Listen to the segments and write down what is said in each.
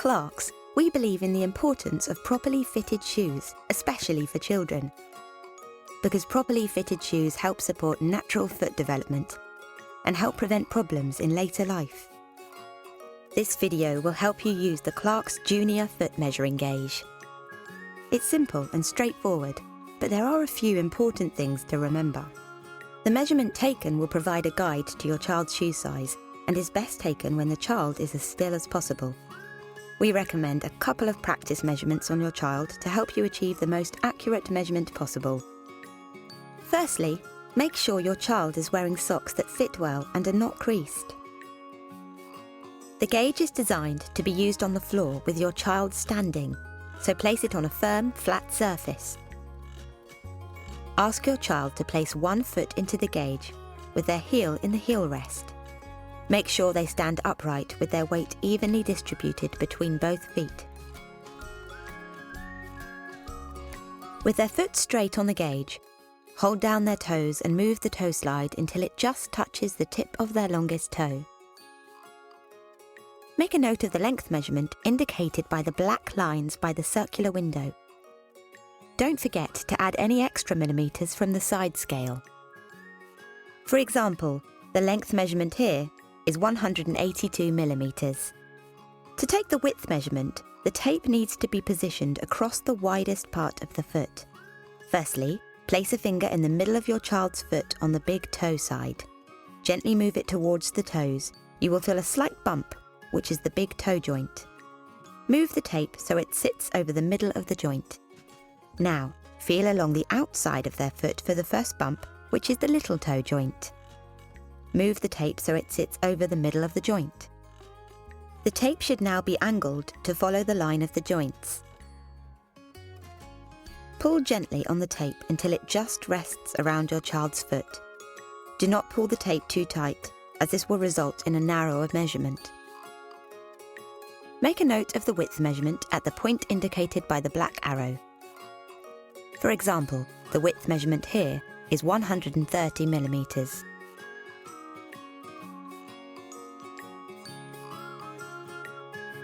Clarks, we believe in the importance of properly fitted shoes, especially for children. Because properly fitted shoes help support natural foot development and help prevent problems in later life. This video will help you use the Clarks Junior Foot Measuring Gauge. It's simple and straightforward, but there are a few important things to remember. The measurement taken will provide a guide to your child's shoe size and is best taken when the child is as still as possible. We recommend a couple of practice measurements on your child to help you achieve the most accurate measurement possible. Firstly, make sure your child is wearing socks that fit well and are not creased. The gauge is designed to be used on the floor with your child standing, so place it on a firm, flat surface. Ask your child to place one foot into the gauge with their heel in the heel rest. Make sure they stand upright with their weight evenly distributed between both feet. With their foot straight on the gauge, hold down their toes and move the toe slide until it just touches the tip of their longest toe. Make a note of the length measurement indicated by the black lines by the circular window. Don't forget to add any extra millimeters from the side scale. For example, the length measurement here is 182 millimeters. To take the width measurement, the tape needs to be positioned across the widest part of the foot. Firstly, place a finger in the middle of your child's foot on the big toe side. Gently move it towards the toes. You will feel a slight bump, which is the big toe joint. Move the tape so it sits over the middle of the joint. Now, feel along the outside of their foot for the first bump, which is the little toe joint. Move the tape so it sits over the middle of the joint. The tape should now be angled to follow the line of the joints. Pull gently on the tape until it just rests around your child's foot. Do not pull the tape too tight, as this will result in a narrower measurement. Make a note of the width measurement at the point indicated by the black arrow. For example, the width measurement here is 130 millimeters.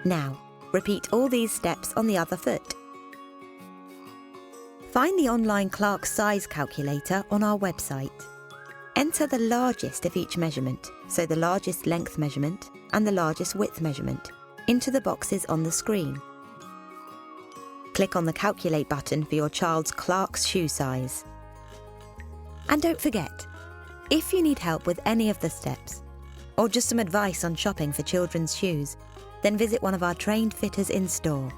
Now, repeat all these steps on the other foot. Find the online Clarks size calculator on our website. Enter the largest of each measurement, so the largest length measurement and the largest width measurement, into the boxes on the screen. Click on the Calculate button for your child's Clarks shoe size. And don't forget, if you need help with any of the steps, or just some advice on shopping for children's shoes, then visit one of our trained fitters in store.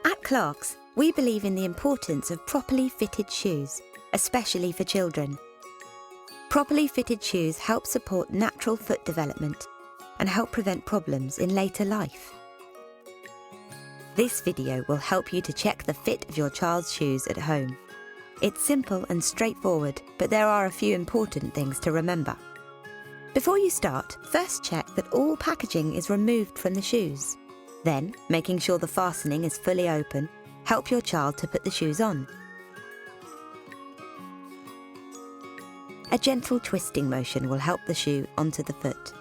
At Clarks, we believe in the importance of properly fitted shoes, especially for children. Properly fitted shoes help support natural foot development and help prevent problems in later life. This video will help you to check the fit of your child's shoes at home. It's simple and straightforward, but there are a few important things to remember. Before you start, first check that all packaging is removed from the shoes. Then, making sure the fastening is fully open, help your child to put the shoes on. A gentle twisting motion will help the shoe onto the foot.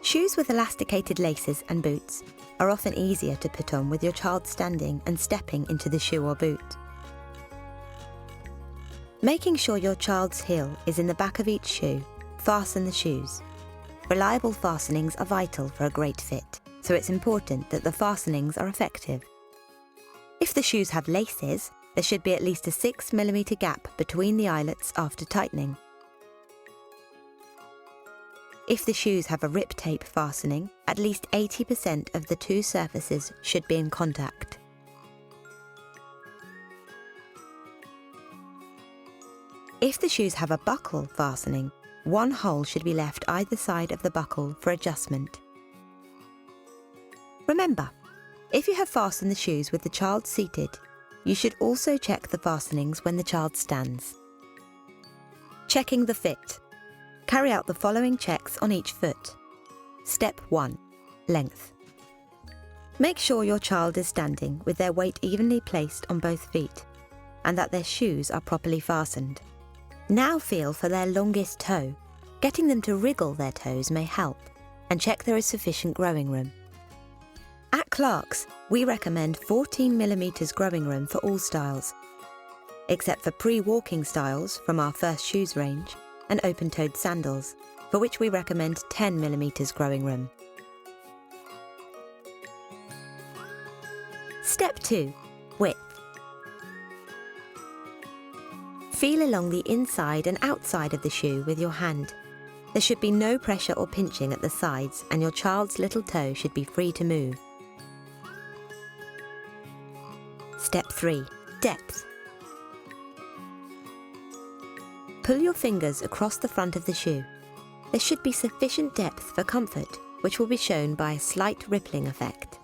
Shoes with elasticated laces and boots are often easier to put on with your child standing and stepping into the shoe or boot. Making sure your child's heel is in the back of each shoe, fasten the shoes. Reliable fastenings are vital for a great fit, so it's important that the fastenings are effective. If the shoes have laces, there should be at least a 6 mm gap between the eyelets after tightening. If the shoes have a rip tape fastening, at least 80% of the two surfaces should be in contact. If the shoes have a buckle fastening, one hole should be left either side of the buckle for adjustment. Remember, if you have fastened the shoes with the child seated, you should also check the fastenings when the child stands. Checking the fit. Carry out the following checks on each foot. Step 1. Length. Make sure your child is standing with their weight evenly placed on both feet and that their shoes are properly fastened. Now feel for their longest toe. Getting them to wriggle their toes may help, and check there is sufficient growing room. At Clarks, we recommend 14mm growing room for all styles, except for pre-walking styles from our First Shoes range and open-toed sandals, for which we recommend 10mm growing room. Step 2. Width. Feel along the inside and outside of the shoe with your hand. There should be no pressure or pinching at the sides, and your child's little toe should be free to move. Step 3. Depth. Pull your fingers across the front of the shoe. There should be sufficient depth for comfort, which will be shown by a slight rippling effect.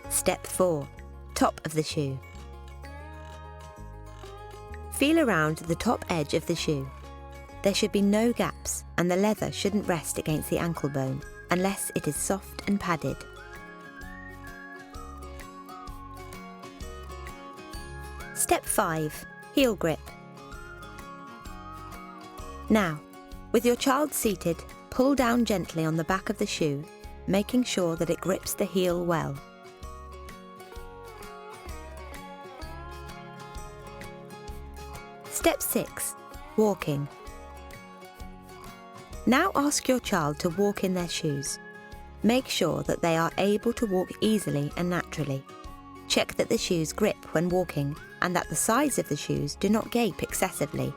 Step 4. Top of the shoe. Feel around the top edge of the shoe. There should be no gaps, and the leather shouldn't rest against the ankle bone unless it is soft and padded. Step 5. Heel grip. Now, with your child seated, pull down gently on the back of the shoe, making sure that it grips the heel well. Step 6. Walking. Now ask your child to walk in their shoes. Make sure that they are able to walk easily and naturally. Check that the shoes grip when walking and that the sides of the shoes do not gape excessively.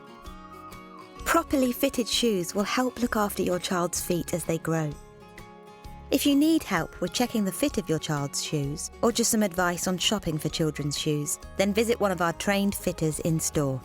Properly fitted shoes will help look after your child's feet as they grow. If you need help with checking the fit of your child's shoes or just some advice on shopping for children's shoes, then visit one of our trained fitters in store.